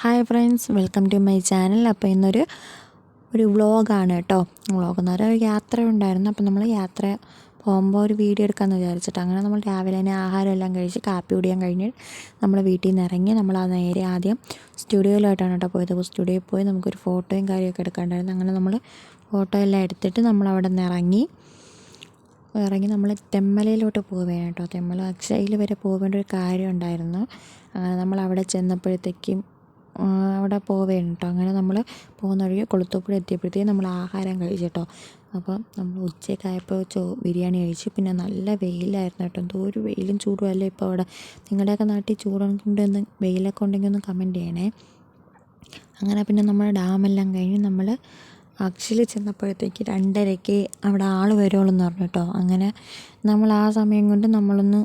Hi friends, welcome to my channel. അപ്പോൾ ഇന്നൊരു വ്ളോഗാണ് കേട്ടോ. വ്ളോഗ് എന്ന് പറയുന്നത് ഒരു യാത്ര ഉണ്ടായിരുന്നു. അപ്പോൾ നമ്മൾ യാത്ര പോകുമ്പോൾ ഒരു വീഡിയോ എടുക്കാമെന്ന് വിചാരിച്ചിട്ട് അങ്ങനെ നമ്മൾ രാവിലെ തന്നെ ആഹാരം എല്ലാം കഴിച്ച് കാപ്പി കുടിക്കാൻ കഴിഞ്ഞ് നമ്മൾ വീട്ടിൽ നിന്ന് ഇറങ്ങി നമ്മൾ നേരെ ആദ്യം സ്റ്റുഡിയോയിലോട്ടാണ് കേട്ടോ പോയത്. അപ്പോൾ സ്റ്റുഡിയോയിൽ പോയി നമുക്കൊരു ഫോട്ടോയും കാര്യമൊക്കെ എടുക്കാനുണ്ടായിരുന്നു. അങ്ങനെ നമ്മൾ ഫോട്ടോ എല്ലാം എടുത്തിട്ട് നമ്മൾ അവിടെ നിന്ന് ഇറങ്ങി നമ്മൾ തെന്മലയിലോട്ട് പോവുകയാണ് കേട്ടോ. തെന്മല അക്ഷയയിൽ വരെ പോകേണ്ട ഒരു കാര്യം ഉണ്ടായിരുന്നു. അങ്ങനെ നമ്മൾ അവിടെ ചെന്നപ്പോഴത്തേക്കും അവിടെ പോവുകയാണ് കേട്ടോ. അങ്ങനെ നമ്മൾ പോകുന്ന വഴിക്ക് കൊളുത്തുപ്പുഴ എത്തിയപ്പോഴത്തേക്കും നമ്മൾ ആഹാരം കഴിച്ചു കേട്ടോ. അപ്പം നമ്മൾ ഉച്ചയ്ക്കായപ്പോൾ ബിരിയാണി കഴിച്ച്. പിന്നെ നല്ല വെയിലായിരുന്നു കേട്ടോ. എന്തോ ഒരു വെയിലും ചൂടും അല്ലേ ഇപ്പോൾ അവിടെ. നിങ്ങളുടെയൊക്കെ നാട്ടിൽ ചൂടുണ്ടെന്ന് വെയിലൊക്കെ ഉണ്ടെങ്കിൽ ഒന്ന് കമൻറ്റ് ചെയ്യണേ. അങ്ങനെ പിന്നെ നമ്മൾ ഡാമെല്ലാം കഴിഞ്ഞ് നമ്മൾ അക്ഷയിൽ ചെന്നപ്പോഴത്തേക്ക് 2:30 അവിടെ ആൾ വരുള്ളൂ എന്ന് പറഞ്ഞു കേട്ടോ. അങ്ങനെ നമ്മൾ ആ സമയം കൊണ്ട് നമ്മളൊന്ന്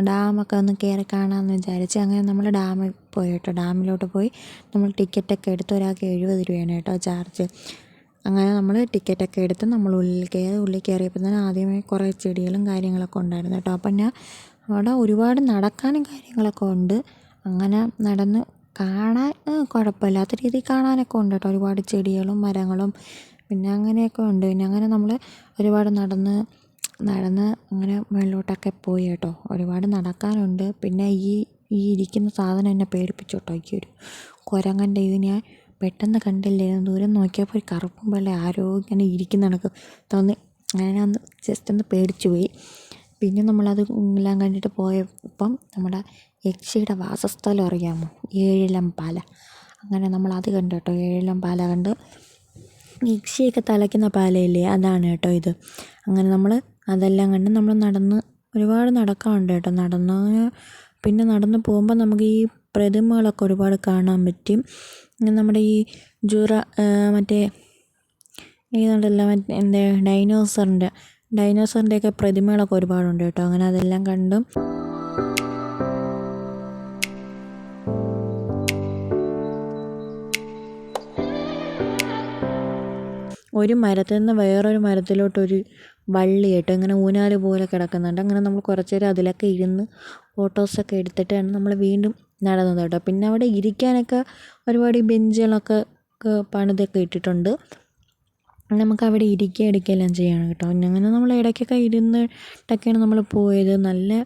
ഡാമൊക്കെ ഒന്ന് കയറി കാണാമെന്ന് വിചാരിച്ച് അങ്ങനെ നമ്മൾ ഡാമിൽ പോയി കേട്ടോ. ഡാമിലോട്ട് പോയി നമ്മൾ ടിക്കറ്റൊക്കെ എടുത്ത് ഒരാൾക്ക് 70 രൂപയാണ് കേട്ടോ ചാർജ്. അങ്ങനെ നമ്മൾ ടിക്കറ്റൊക്കെ എടുത്ത് നമ്മൾ ഉള്ളിൽ കയറിയപ്പോൾ തന്നെ ആദ്യമേ കുറേ ചെടികളും കാര്യങ്ങളൊക്കെ ഉണ്ടായിരുന്നു കേട്ടോ. അപ്പം ഞാൻ അവിടെ ഒരുപാട് നടക്കാനും കാര്യങ്ങളൊക്കെ ഉണ്ട്. അങ്ങനെ നടന്ന് കാണാൻ കുഴപ്പമില്ലാത്ത രീതിയിൽ കാണാനൊക്കെ ഉണ്ട് കേട്ടോ. ഒരുപാട് ചെടികളും മരങ്ങളും പിന്നെ അങ്ങനെയൊക്കെ ഉണ്ട്. പിന്നെ അങ്ങനെ നമ്മൾ ഒരുപാട് നടന്ന് അങ്ങനെ മുകളിലോട്ടൊക്കെ പോയി കേട്ടോ. ഒരുപാട് നടക്കാനുണ്ട്. പിന്നെ ഈ ഇരിക്കുന്ന സാധനം എന്നെ പേടിപ്പിച്ചു കേട്ടോ. ഈ ഒരു കുരങ്ങൻ്റെ ഇത് ഞാൻ പെട്ടെന്ന് കണ്ടില്ലായിരുന്നു. ദൂരം നോക്കിയപ്പോൾ ഒരു കറുപ്പും വെള്ള ആരോ ഇങ്ങനെ ഇരിക്കുന്ന കണക്ക് തോന്നി. അങ്ങനെ ഞാൻ ജസ്റ്റ് ഒന്ന് പേടിച്ചു പോയി. പിന്നെ നമ്മളത് എല്ലാം കണ്ടിട്ട് പോയപ്പം നമ്മുടെ യക്ഷിയുടെ വാസസ്ഥലം അറിയാമോ, ഏഴിലം പാല. അങ്ങനെ നമ്മളത് കണ്ടു കേട്ടോ. ഏഴിലം പാല കണ്ട്. യക്ഷിയൊക്കെ തലയ്ക്കുന്ന പാലയില്ലേ, അതാണ് കേട്ടോ ഇത്. അങ്ങനെ നമ്മൾ അതെല്ലാം കണ്ട് നമ്മൾ ഒരുപാട് നടക്കാനുണ്ട് കേട്ടോ. പിന്നെ നടന്ന് പോകുമ്പോൾ നമുക്ക് ഈ പ്രതിമകളൊക്കെ ഒരുപാട് കാണാൻ പറ്റും. നമ്മുടെ ഈ മറ്റേ ഇതുണ്ടല്ലോ, മറ്റേ ഡൈനോസറിൻ്റെയൊക്കെ പ്രതിമകളൊക്കെ ഒരുപാടുണ്ട് കേട്ടോ. അങ്ങനെ അതെല്ലാം കണ്ടും ഒരു മരത്തിൽ നിന്ന് വേറൊരു മരത്തിലോട്ടൊരു വള്ളി കേട്ടോ ഇങ്ങനെ ഊഞ്ഞാൽ പോലെ കിടക്കുന്നുണ്ട്. അങ്ങനെ നമ്മൾ കുറച്ച് നേരം അതിലൊക്കെ ഇരുന്ന് ഫോട്ടോസൊക്കെ എടുത്തിട്ടാണ് നമ്മൾ വീണ്ടും നടന്നത് കേട്ടോ. പിന്നെ അവിടെ ഇരിക്കാനൊക്കെ ഒരുപാട് ബെഞ്ചുകളൊക്കെ പണിതൊക്കെ ഇട്ടിട്ടുണ്ട്. നമുക്ക് അവിടെ എടുക്കുകയെല്ലാം ചെയ്യണം കേട്ടോ. അങ്ങനെ നമ്മൾ ഇടയ്ക്കൊക്കെ ഇരുന്നിട്ടൊക്കെയാണ് നമ്മൾ പോയത്. നല്ല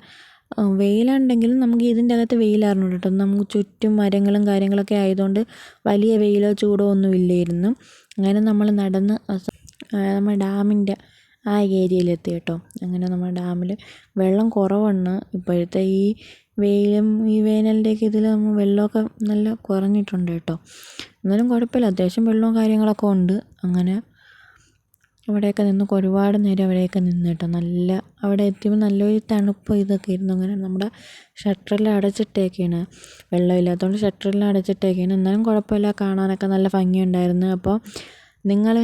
വെയിലുണ്ടെങ്കിലും നമുക്ക് ഇതിൻ്റെ അകത്ത് വെയിലായിരുന്നു കേട്ടോ. നമുക്ക് ചുറ്റും മരങ്ങളും കാര്യങ്ങളൊക്കെ ആയതുകൊണ്ട് വലിയ വെയിലോ ചൂടോ ഒന്നും ഇല്ലായിരുന്നു. അങ്ങനെ നമ്മൾ നടന്ന് നമ്മൾ ഡാമിൻ്റെ ആ ഏരിയയിലെത്തി കേട്ടോ. അങ്ങനെ നമ്മൾ ഡാമിൽ വെള്ളം കുറവാണ് ഇപ്പോഴത്തെ ഈ വെയിലും ഈ വേനലിൻ്റെയൊക്കെ ഇതിൽ നമ്മൾ വെള്ളമൊക്കെ നല്ല കുറഞ്ഞിട്ടുണ്ട് കേട്ടോ. എന്നാലും കുഴപ്പമില്ല, അത്യാവശ്യം വെള്ളവും കാര്യങ്ങളൊക്കെ ഉണ്ട്. അങ്ങനെ അവിടെയൊക്കെ നിന്ന് ഒരുപാട് നേരം അവിടെയൊക്കെ നിന്ന് കേട്ടോ. അവിടെ എത്തിയപ്പോൾ നല്ലൊരു തണുപ്പ് ഇതൊക്കെ ഇരുന്നു. അങ്ങനെ നമ്മുടെ ഷട്ടറെല്ലാം അടച്ചിട്ടേക്കാണ്, വെള്ളമില്ലാത്തതുകൊണ്ട് ഷട്ടറെല്ലാം അടച്ചിട്ടേക്കാണ്. എന്നാലും കുഴപ്പമില്ല, കാണാനൊക്കെ നല്ല ഭംഗിയുണ്ടായിരുന്നു. അപ്പോൾ നിങ്ങൾ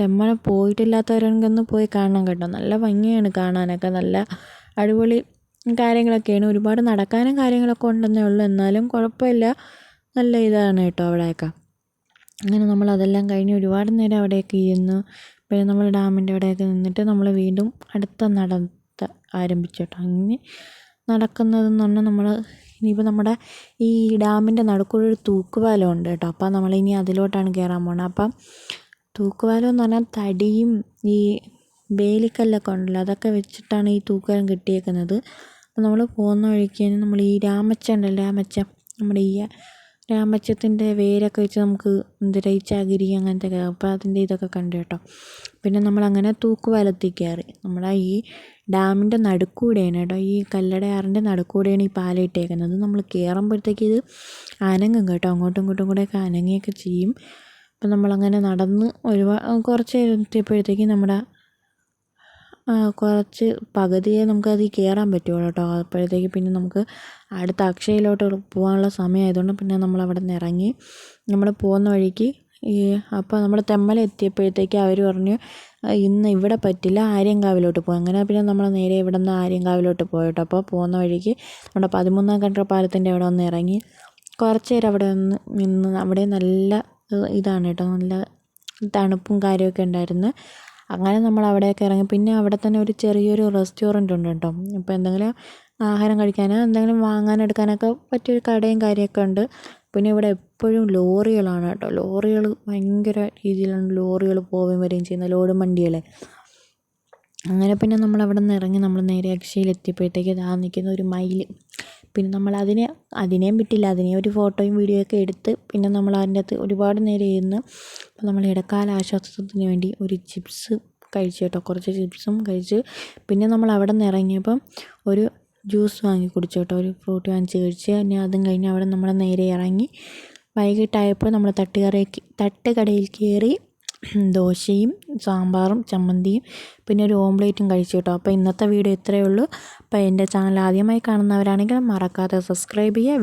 തെന്മല പോയിട്ടില്ലാത്തവരെങ്കിൽ ഒന്ന് പോയി കാണണം കേട്ടോ. നല്ല ഭംഗിയാണ് കാണാനൊക്കെ, നല്ല അടിപൊളി കാര്യങ്ങളൊക്കെയാണ്. ഒരുപാട് നടക്കാനും കാര്യങ്ങളൊക്കെ ഉണ്ടെന്നേ ഉള്ളൂ, എന്നാലും കുഴപ്പമില്ല, നല്ല ഇതാണ് കേട്ടോ അവിടെയൊക്കെ. അങ്ങനെ നമ്മൾ അതെല്ലാം കഴിഞ്ഞ് ഒരുപാട് നേരം അവിടെയൊക്കെ ഇരുന്ന് പിന്നെ നമ്മൾ ഡാമിൻ്റെ അവിടെയൊക്കെ നിന്നിട്ട് നമ്മൾ വീണ്ടും അടുത്ത ആരംഭിച്ചു കേട്ടോ. അങ്ങനെ നടക്കുന്നതെന്ന് പറഞ്ഞാൽ നമ്മൾ ഇനിയിപ്പോൾ നമ്മുടെ ഈ ഡാമിൻ്റെ നടുക്കൂടെ ഒരു തൂക്കുപാലം ഉണ്ട് കേട്ടോ. അപ്പം നമ്മളിനി അതിലോട്ടാണ് കയറാൻ പോകുന്നത്. അപ്പം തൂക്കുപാലം എന്ന് പറഞ്ഞാൽ തടിയും ഈ വേലിക്കല്ലൊക്കെ ഉണ്ടല്ലോ, അതൊക്കെ വെച്ചിട്ടാണ് ഈ തൂക്കുപാലം കെട്ടിയേക്കുന്നത്. അപ്പോൾ നമ്മൾ പോകുന്ന വഴിക്ക് നമ്മൾ ഈ രാമച്ചം നമ്മുടെ ഈ രാമച്ചത്തിൻ്റെ വേരൊക്കെ വെച്ച് നമുക്ക് ഈ ചകിരി അങ്ങനത്തെ അപ്പോൾ അതിൻ്റെ ഇതൊക്കെ കണ്ടു കേട്ടോ. പിന്നെ നമ്മളങ്ങനെ തൂക്കുപാലത്തിൽ കയറി. നമ്മുടെ ഈ ഡാമിൻ്റെ നടുക്കൂടെയാണ് കേട്ടോ, ഈ കല്ലടയാറിൻ്റെ നടുക്കൂടെയാണ് ഈ പാലം ഇട്ടേക്കുന്നത്. നമ്മൾ കയറുമ്പോഴത്തേക്ക് ഇത് അനങ്ങും കേട്ടോ, അങ്ങോട്ടും ഇങ്ങോട്ടും കൂടെയൊക്കെ അനങ്ങിയൊക്കെ ചെയ്യും. അപ്പം നമ്മളങ്ങനെ നടന്ന് കുറച്ച് നേരം എത്തിയപ്പോഴത്തേക്ക് നമ്മുടെ കുറച്ച് പകുതിയെ നമുക്കതിൽ കയറാൻ പറ്റുള്ളൂ കേട്ടോ. അപ്പോഴത്തേക്ക് പിന്നെ നമുക്ക് അടുത്ത അക്ഷയയിലോട്ട് പോകാനുള്ള സമയമായതുകൊണ്ട് പിന്നെ നമ്മളവിടെ നിന്ന് ഇറങ്ങി. നമ്മൾ പോകുന്ന വഴിക്ക് അപ്പോൾ നമ്മൾ തെന്മല എത്തിയപ്പോഴത്തേക്ക് അവർ പറഞ്ഞു ഇന്ന് ഇവിടെ പറ്റില്ല, ആര്യങ്കാവിലോട്ട് പോകും. അങ്ങനെ പിന്നെ നമ്മൾ നേരെ ഇവിടെ നിന്ന് ആര്യങ്കാവിലോട്ട് പോയിട്ടോ. അപ്പോൾ പോകുന്ന വഴിക്ക് നമ്മുടെ 13-ാം കണ്ടർ പാലത്തിൻ്റെ അവിടെ ഒന്ന് ഇറങ്ങി കുറച്ച് നേരം അവിടെ നിന്ന് അവിടെ നല്ല ഇതാണ് കേട്ടോ, നല്ല തണുപ്പും കാര്യമൊക്കെ ഉണ്ടായിരുന്നു. അങ്ങനെ നമ്മൾ അവിടെയൊക്കെ ഇറങ്ങി. പിന്നെ അവിടെ തന്നെ ഒരു ചെറിയൊരു റെസ്റ്റോറൻറ്റ് ഉണ്ട് കേട്ടോ. അപ്പോൾ എന്തെങ്കിലും ആഹാരം കഴിക്കാനോ എന്തെങ്കിലും വാങ്ങാനെടുക്കാനൊക്കെ പറ്റിയൊരു കടയും കാര്യമൊക്കെ ഉണ്ട്. പിന്നെ ഇവിടെ എപ്പോഴും ലോറികളാണ് കേട്ടോ. ലോറികൾ ഭയങ്കര രീതിയിലാണ് ലോറികൾ പോവുകയും വരികയും ചെയ്യുന്നത്, ലോഡ് വണ്ടികൾ. അങ്ങനെ പിന്നെ നമ്മൾ അവിടെ നിന്ന് ഇറങ്ങി നമ്മൾ നേരെ അക്ഷയയിലെത്തിയപ്പോഴത്തേക്ക് ദാ നിൽക്കുന്ന ഒരു മയിൽ. പിന്നെ നമ്മൾ അതിനെയും വിട്ടില്ല, അതിനെ ഒരു ഫോട്ടോയും വീഡിയോ ഒക്കെ എടുത്ത് പിന്നെ നമ്മൾ അതിൻ്റെ അകത്ത് ഒരുപാട് നേരം ഇരുന്ന്. അപ്പോൾ നമ്മൾ ഇടക്കാല ആശ്വാസത്തിന് വേണ്ടി ഒരു ചിപ്സ് കഴിച്ചു കേട്ടോ, കുറച്ച് ചിപ്സും കഴിച്ച്. പിന്നെ നമ്മൾ അവിടെ നിന്ന് ഇറങ്ങിയപ്പം ഒരു ജ്യൂസ് വാങ്ങി കുടിച്ചു കേട്ടോ, ഒരു ഫ്രൂട്ട് വാങ്ങിച്ച് കഴിച്ച്. പിന്നെ അതും കഴിഞ്ഞ് അവിടെ നമ്മൾ നേരെ ഇറങ്ങി. വൈകിട്ടായപ്പോൾ നമ്മൾ തട്ടുകടയിൽ കയറി ദോശയും സാമ്പാറും ചമ്മന്തിയും പിന്നെ ഒരു ഓംലേറ്റും കഴിച്ചു കേട്ടോ. അപ്പോൾ ഇന്നത്തെ വീഡിയോ ഇത്രയേ ഉള്ളൂ. അപ്പോൾ എൻ്റെ ചാനൽ ആദ്യമായി കാണുന്നവരാണെങ്കിൽ മറക്കാതെ സബ്സ്ക്രൈബ് ചെയ്യുക.